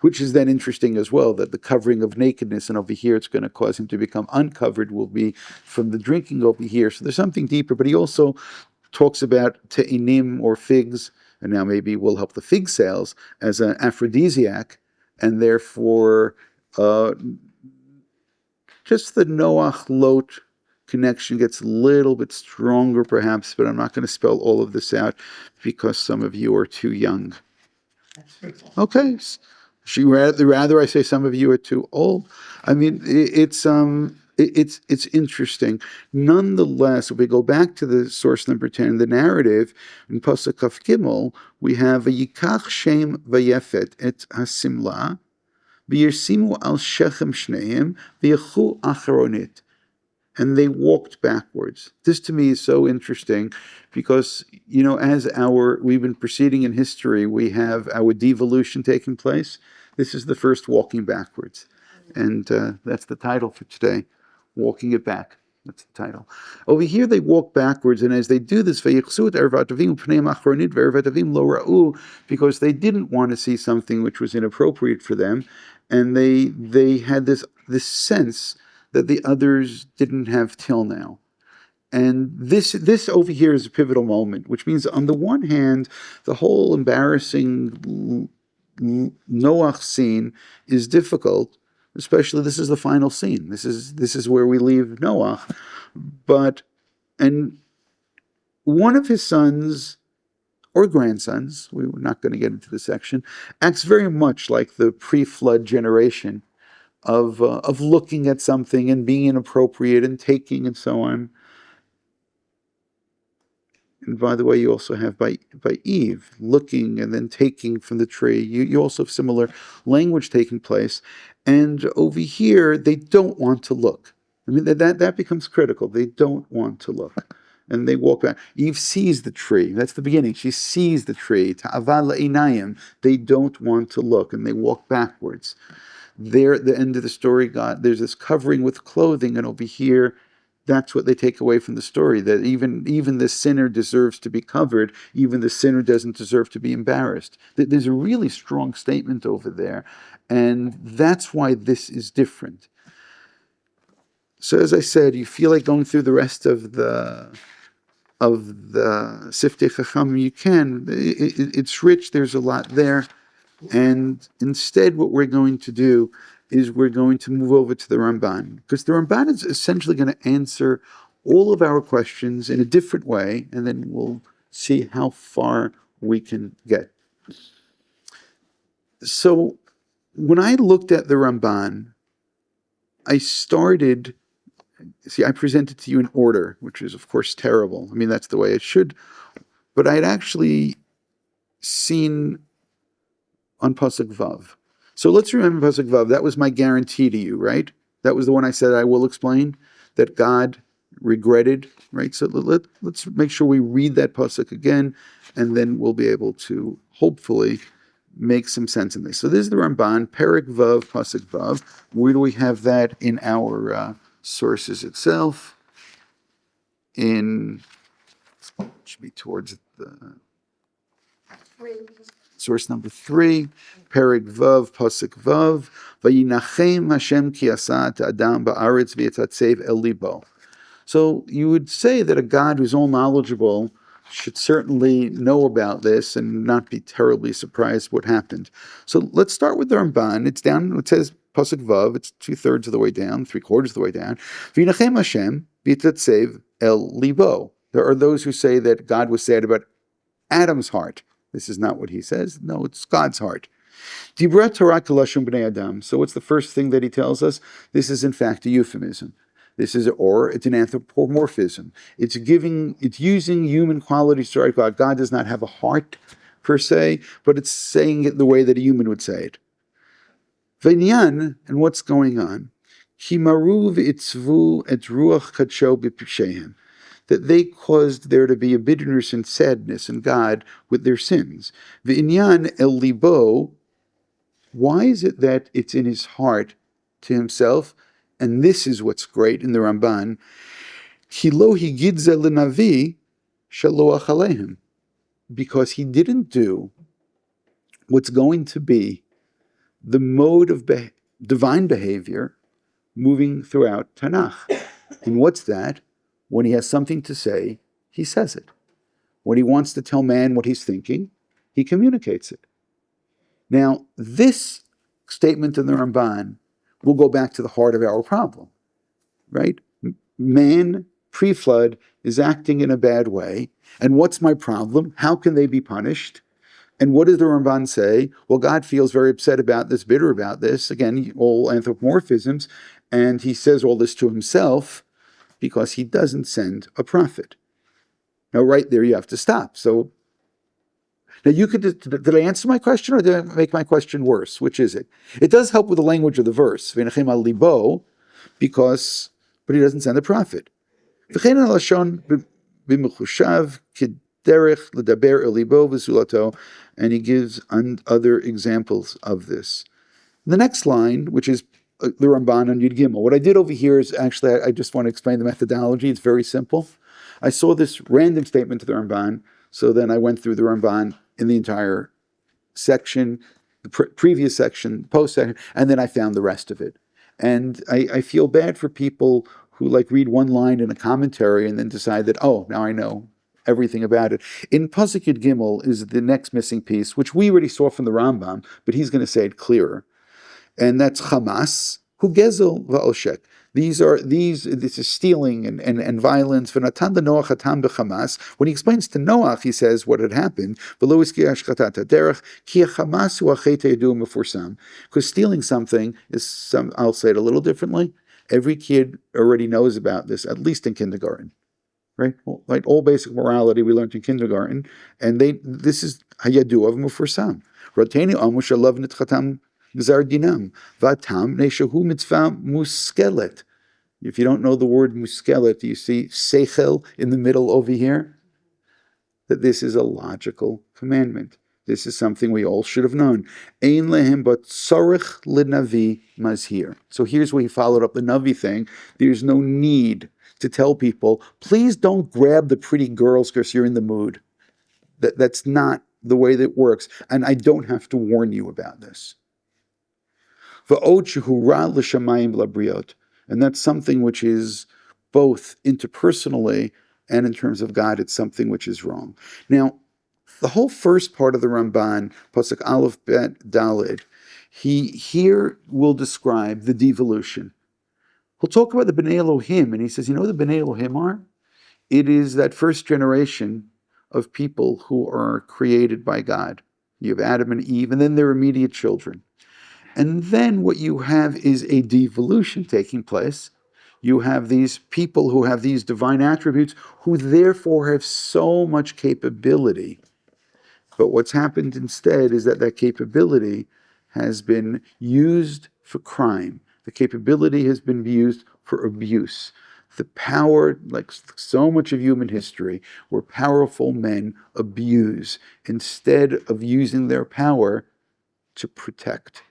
which is then interesting as well, that the covering of nakedness, and over here it's going to cause him to become uncovered, will be from the drinking over here. So there's something deeper, but he also talks about te'inim or figs, and now maybe will help the fig sales as an aphrodisiac, and therefore just the Noach Lot connection gets a little bit stronger perhaps, but I'm not going to spell all of this out because some of you are too young. Okay. Rather I say some of you are too old. I mean, it's interesting. Nonetheless, if we go back to the source number 10, the narrative, in Pasuk Kaf Gimel, we have a Yikach Shem Vayefet et Hasimla, v'yirsimu al shechem shneim v'yechu acharonit. And they walked backwards. This to me is so interesting because, as we've been proceeding in history, we have our devolution taking place. This is the first walking backwards. And that's the title for today, Walking It Back. That's the title. Over here they walk backwards, and as they do this, because they didn't want to see something which was inappropriate for them, and they had this sense that the others didn't have till now. And this over here is a pivotal moment, which means on the one hand, the whole embarrassing Noach scene is difficult, especially this is the final scene. This is where we leave Noach. And one of his sons or grandsons, we were not going to get into this section, acts very much like the pre-flood generation of looking at something and being inappropriate and taking and so on. And by the way, you also have by Eve looking and then taking from the tree. You also have similar language taking place. And over here, they don't want to look. I mean, that becomes critical. They don't want to look. And they walk back. Eve sees the tree. That's the beginning. She sees the tree. Ta'ava la'inayim. They don't want to look, and they walk backwards. There, at the end of the story, there's this covering with clothing, and over here, that's what they take away from the story, that even the sinner deserves to be covered, even the sinner doesn't deserve to be embarrassed. There's a really strong statement over there, and that's why this is different. So as I said, you feel like going through the rest of the Siftei Chacham, you can. It's rich, there's a lot there, and instead what we're going to do is we're going to move over to the Ramban, because the Ramban is essentially going to answer all of our questions in a different way, and then we'll see how far we can get. So when I looked at the Ramban, I presented to you in order, which is of course terrible. I mean, that's the way it should, but I'd actually seen on Pasuk Vav. So let's remember Pasuk Vav. That was my guarantee to you, right? That was the one I said I will explain, that God regretted, right? So let's make sure we read that Pasuk again, and then we'll be able to hopefully make some sense in this. So this is the Ramban, Perek Vav, Pasuk Vav. Where do we have that in our sources itself? It should be towards the source number 3, Perek Vav, Pasuk Vav, Vayinachem Hashem ki asat Adam ba'aretz v'yetatzev el libo. So you would say that a God who's all knowledgeable should certainly know about this and not be terribly surprised what happened. So let's start with the Ramban. It says Pasuk Vav, it's 2/3 of the way down, 3/4 of the way down. V'yinachem Hashem v'yetatzev el libo. There are those who say that God was sad about Adam's heart. This is not what he says. No, it's God's heart. Dibra Torah kalashum b'nei Adam. So what's the first thing that he tells us? This is in fact a euphemism. It's an anthropomorphism. It's using human qualities to write God. God does not have a heart per se, but it's saying it the way that a human would say it. V'inyan, and what's going on? Ki maruv itzvu et ruach kadsho b'pishehem. That they caused there to be a bitterness and sadness in God with their sins. V'inyan el libo, why is it that it's in his heart to himself? And this is what's great in the Ramban. Ki lo higidze l'navi shaloach aleihim. Because he didn't do what's going to be the mode of divine behavior moving throughout Tanakh. And what's that? When he has something to say, he says it. When he wants to tell man what he's thinking, he communicates it. Now, this statement in the Ramban will go back to the heart of our problem, right? Man, pre-flood, is acting in a bad way. And what's my problem? How can they be punished? And what does the Ramban say? Well, God feels very upset about this, bitter about this. Again, all anthropomorphisms. And he says all this to himself because he doesn't send a prophet. Now, right there, you have to stop. So Now, did I answer my question or did I make my question worse? Which is it? It does help with the language of the verse, V'nachem al libo, but he doesn't send a prophet. V'chein al-lashon b'mechushav k'derech l'daber el libo v'zulato, and he gives other examples of this. The next line, which is the Ramban on Yud Gimel. What I did over here is actually, I just want to explain the methodology. It's very simple. I saw this random statement to the Ramban, so then I went through the Ramban in the entire section, the previous section, post section, and then I found the rest of it. And I feel bad for people who read one line in a commentary and then decide that, oh, now I know everything about it. In Pasuk Yud Gimel is the next missing piece, which we already saw from the Rambam, but he's going to say it clearer. And that's Hamas, who gezel va'oshek. This is stealing and violence. When he explains to Noach, he says what had happened. Because stealing something is I'll say it a little differently. Every kid already knows about this, at least in kindergarten. Right? Like all basic morality we learned in kindergarten. And this is hayadu of mufursam. Rateni amush alav nitchatam Gzar dinam vatam neshahu mitzvah muskelet. If you don't know the word muskelet, do you see seichel in the middle over here? That this is a logical commandment. This is something we all should have known. Ein lehem but tzarich l'navi mazhir. So here's where he followed up the Navi thing. There's no need to tell people, please don't grab the pretty girls because you're in the mood. That's not the way that works. And I don't have to warn you about this. And that's something which is both interpersonally and in terms of God, it's something which is wrong. Now, the whole first part of the Ramban, Pasuk Aleph Bet Daled, he here will describe the devolution. He'll talk about the Bnei Elohim, and he says, you know what the Bnei Elohim are? It is that first generation of people who are created by God. You have Adam and Eve, and then their immediate children. And then what you have is a devolution taking place. You have these people who have these divine attributes who therefore have so much capability. But what's happened instead is that capability has been used for crime. The capability has been used for abuse. The power, like so much of human history, where powerful men abuse instead of using their power to protect.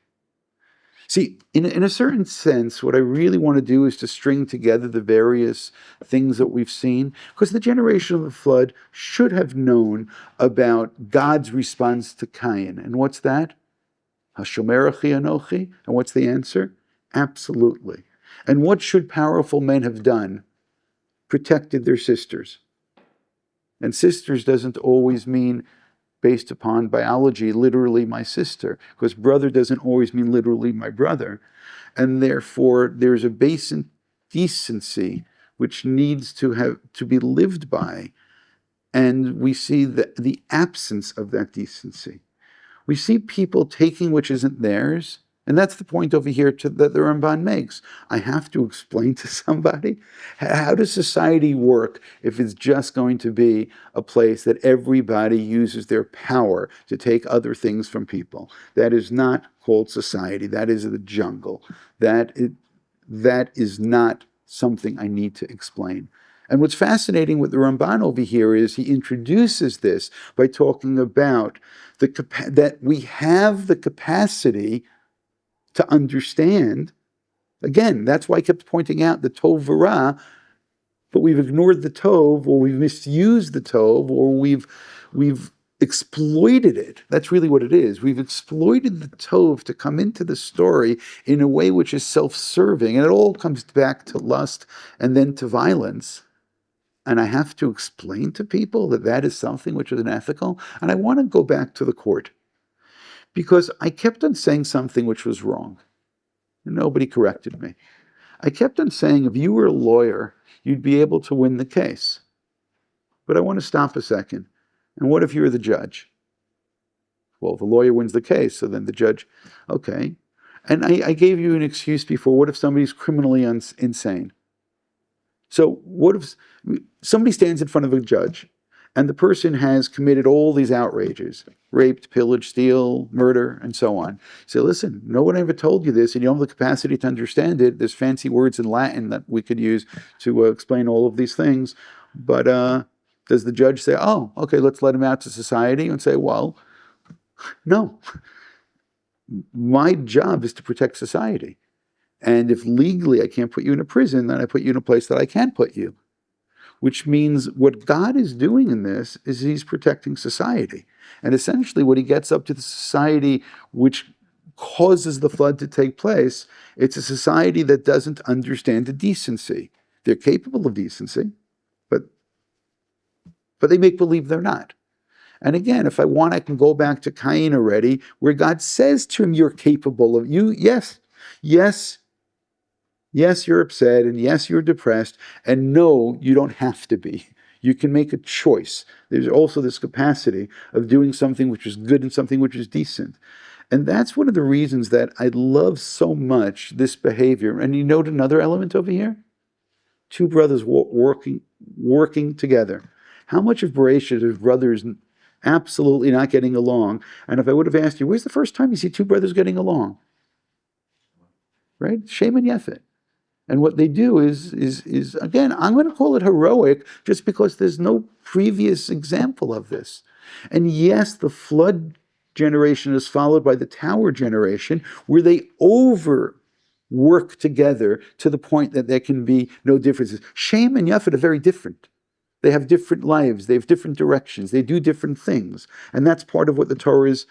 See, in a certain sense, what I really want to do is to string together the various things that we've seen, because the generation of the flood should have known about God's response to Cain. And what's that? Hashomer achi anochi. And what's the answer? Absolutely. And what should powerful men have done? Protected their sisters. And sisters doesn't always mean based upon biology, literally my sister, because brother doesn't always mean literally my brother. And therefore, there's a basic decency which needs to be lived by. And we see the absence of that decency. We see people taking which isn't theirs. And that's the point over here that the Ramban makes. I have to explain to somebody, how does society work if it's just going to be a place that everybody uses their power to take other things from people? That is not called society. That is the jungle. That is not something I need to explain. And what's fascinating with the Ramban over here is he introduces this by talking about that we have the capacity to understand. Again, that's why I kept pointing out the Tov V'Ra, but we've ignored the Tov, or we've misused the Tov, or we've exploited it. That's really what it is. We've exploited the Tov to come into the story in a way which is self-serving, and it all comes back to lust and then to violence. And I have to explain to people that is something which is unethical. And I want to go back to the court, because I kept on saying something which was wrong. And nobody corrected me. I kept on saying if you were a lawyer, you'd be able to win the case. But I want to stop a second. And what if you're the judge? Well, the lawyer wins the case, so then the judge, okay. And I gave you an excuse before. What if somebody's criminally insane? So what if somebody stands in front of a judge and the person has committed all these outrages, raped, pillaged, steal, murder, and so on. So listen, no one ever told you this, and you don't have the capacity to understand it. There's fancy words in Latin that we could use to explain all of these things. But does the judge say, oh, okay, let's let him out to society, and say, well, no. My job is to protect society. And if legally I can't put you in a prison, then I put you in a place that I can put you. Which means what God is doing in this is he's protecting society. And essentially what he gets up to the society which causes the flood to take place, it's a society that doesn't understand the decency. They're capable of decency, but they make believe they're not. And again, if I want, I can go back to Cain already, where God says to him, you're capable of, yes, you're upset, and yes, you're depressed, and no, you don't have to be. You can make a choice. There's also this capacity of doing something which is good and something which is decent. And that's one of the reasons that I love so much this behavior. And you note another element over here? Two brothers working together. How much of Bereshit is brothers absolutely not getting along? And if I would have asked you, where's the first time you see two brothers getting along? Right? Shem and Yefet. And what they do is again, I'm going to call it heroic just because there's no previous example of this. And yes, the flood generation is followed by the tower generation, where they overwork together to the point that there can be no differences. Shem and Yafet are very different. They have different lives. They have different directions. They do different things. And that's part of what the Torah's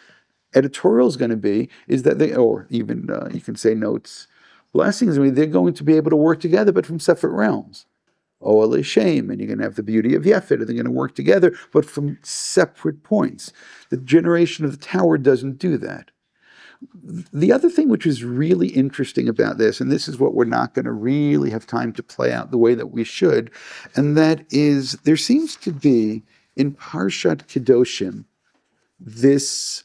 editorial is going to be, is that they, or even you can say notes, blessings, I mean, they're going to be able to work together, but from separate realms. Oel Shem, and you're going to have the beauty of Yefet, and they're going to work together, but from separate points. The generation of the tower doesn't do that. The other thing which is really interesting about this, and this is what we're not going to really have time to play out the way that we should, and that is, there seems to be, in Parshat Kedoshim, this.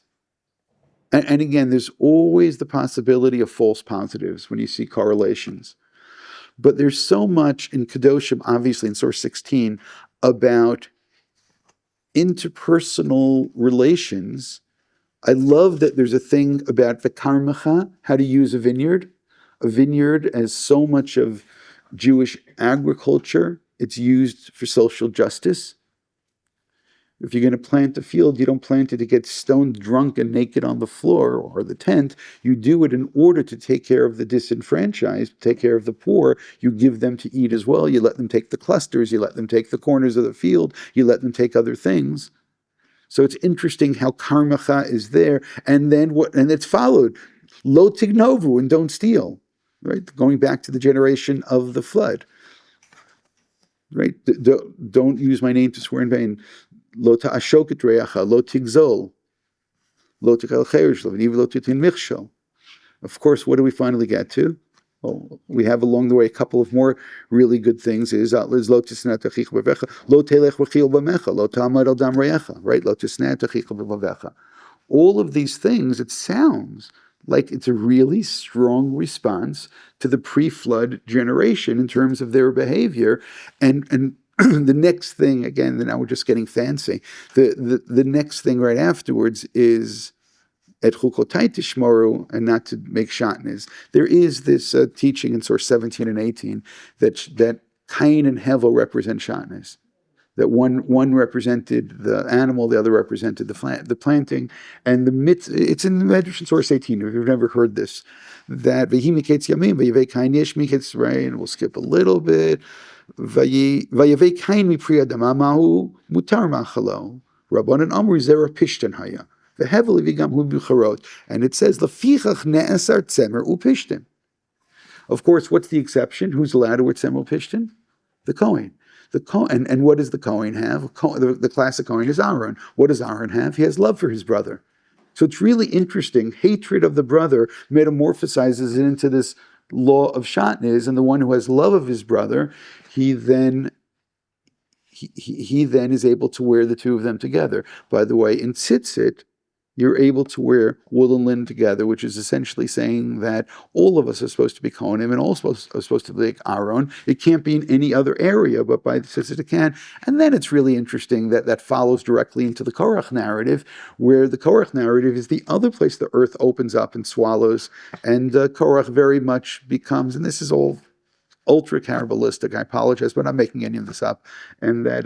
And again, there's always the possibility of false positives when you see correlations. But there's so much in Kedoshim, obviously in source 16, about interpersonal relations. I love that there's a thing about v'karmecha, how to use a vineyard. A vineyard, as so much of Jewish agriculture, it's used for social justice. If you're going to plant a field, you don't plant it to get stoned, drunk, and naked on the floor or the tent. You do it in order to take care of the disenfranchised, take care of the poor. You give them to eat as well. You let them take the clusters. You let them take the corners of the field. You let them take other things. So it's interesting how karmacha is there. And then what? And it's followed. Lo tignovu, and don't steal. Right? Going back to the generation of the flood. Right? Don't use my name to swear in vain. Lo ta'ashok et re'acha, lo tigzol, lo tichel cherish, lo titin michshol. Of course, what do we finally get to? Well, we have along the way a couple of more really good things. Is lo tisnat achich b'vecha, lo telech v'chil b'mecha, lo ta'amad al dam re'echa, right? Lo tisnat achich b'vecha. All of these things, it sounds like it's a really strong response to the pre-flood generation in terms of their behavior, and the next thing, again, now we're just getting fancy. The next thing right afterwards is et chukotai tishmoru, and not to make shatnez. There is this teaching in source 17 and 18 that Cain and Hevel represent shatnez. That one represented the animal, the other represented the planting, and it's in the Medrash in source 18. If you've never heard this, that v'himiketz yamim v'yavei Cain yesh miketz, right? And we'll skip a little bit. Vayavei Cain mipri adam amahu mutar machalo rabbanan amru zera pishtan haya v'hevel v'gam hu b'charot, and it says lefichach ne'asar tzemer upishtin. Of course, what's the exception? Who's allowed to wear tzemer upishtin? The Kohen. And what does the Kohen have? The classic Kohen is Aaron. What does Aaron have? He has love for his brother. So it's really interesting. Hatred of the brother metamorphosizes it into this law of shatnez, and the one who has love of his brother, he then is able to wear the two of them together. By the way, in tzitzit, you're able to wear wool and linen together, which is essentially saying that all of us are supposed to be Kohanim and all are supposed to be like Aaron. It can't be in any other area, but by the sisters it can. And then it's really interesting that follows directly into the Korach narrative, where the Korach narrative is the other place the earth opens up and swallows, and Korach very much becomes, and this is all ultra Kabbalistic. I apologize, but I'm making any of this up. And that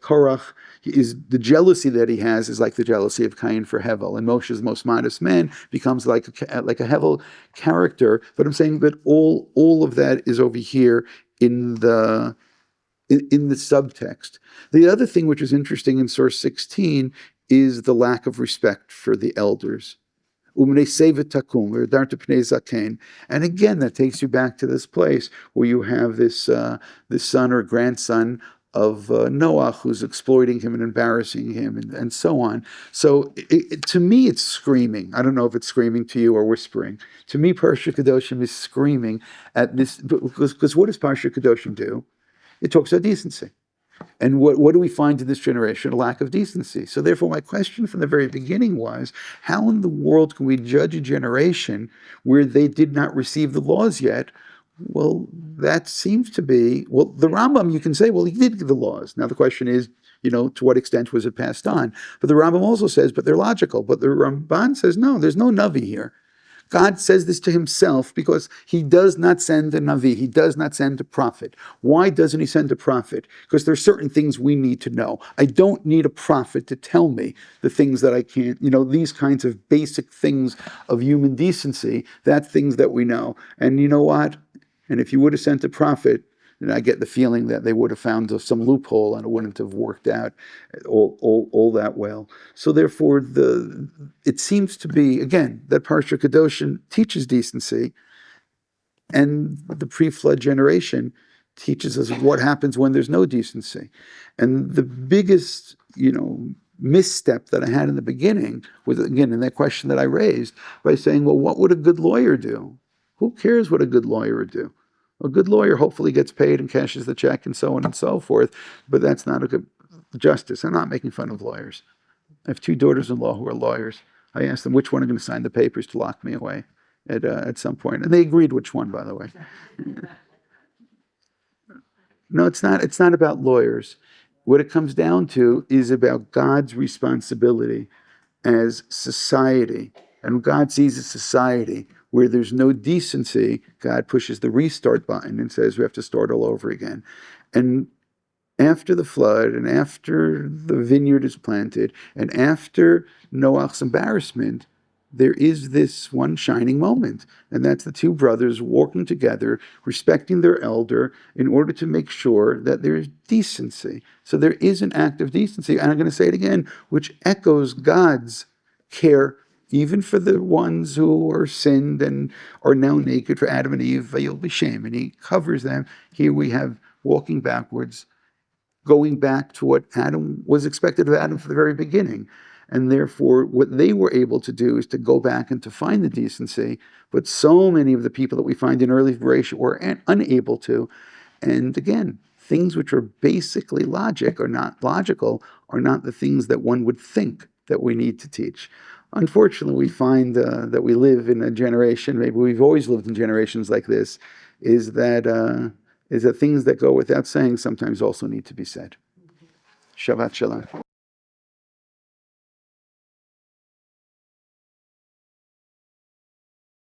Korach is the jealousy that he has is like the jealousy of Cain for Hevel, and Moshe, the most modest man, becomes like a Hevel character. But I'm saying that all of that is over here in the subtext. The other thing which is interesting in source 16 is the lack of respect for the elders. And again, that takes you back to this place where you have this son or grandson of Noach who's exploiting him and embarrassing him and so on. So to me, it's screaming. I don't know if it's screaming to you or whispering. To me, Parsha Kedoshim is screaming at this, because what does Parsha Kedoshim do? It talks about decency. And what do we find in this generation? A lack of decency. So therefore, my question from the very beginning was, how in the world can we judge a generation where they did not receive the laws yet? Well, that seems to be, the Rambam, you can say, well, he did give the laws. Now the question is, to what extent was it passed on? But the Rambam also says, but they're logical. But the Ramban says, no, there's no Navi here. God says this to himself because he does not send a Navi. He does not send a prophet. Why doesn't he send a prophet? Because there are certain things we need to know. I don't need a prophet to tell me the things that I can't, these kinds of basic things of human decency, that's things that we know. And you know what? And if you would have sent a prophet, and I get the feeling that they would have found some loophole and it wouldn't have worked out all that well. So therefore, it seems to be, again, that Parsha Kedoshim teaches decency, and the pre-flood generation teaches us what happens when there's no decency. And the biggest, misstep that I had in the beginning was, again, in that question that I raised, by saying, well, what would a good lawyer do? Who cares what a good lawyer would do? A good lawyer hopefully gets paid and cashes the check and so on and so forth, but that's not a good justice. I'm not making fun of lawyers. I have 2 daughters-in-law who are lawyers. I asked them which one are going to sign the papers to lock me away at some point, and they agreed which one, by the way. No, it's not. It's not about lawyers. What it comes down to is about God's responsibility as society, and God sees a society where there's no decency. God pushes the restart button and says we have to start all over again. And after the flood, and after the vineyard is planted, and after Noach's embarrassment, there is this one shining moment. And that's the 2 brothers walking together, respecting their elder in order to make sure that there is decency. So there is an act of decency. And I'm going to say it again, which echoes God's care even for the ones who are sinned and are now naked, for Adam and Eve, you'll be shamed, and he covers them. Here we have walking backwards, going back to what Adam was expected of Adam from the very beginning. And therefore, what they were able to do is to go back and to find the decency. But so many of the people that we find in early liberation were unable to. And again, things which are basically logic or not logical are not the things that one would think that we need to teach. Unfortunately, we find that we live in a generation, maybe we've always lived in generations like this, is that things that go without saying sometimes also need to be said. Shabbat Shalom.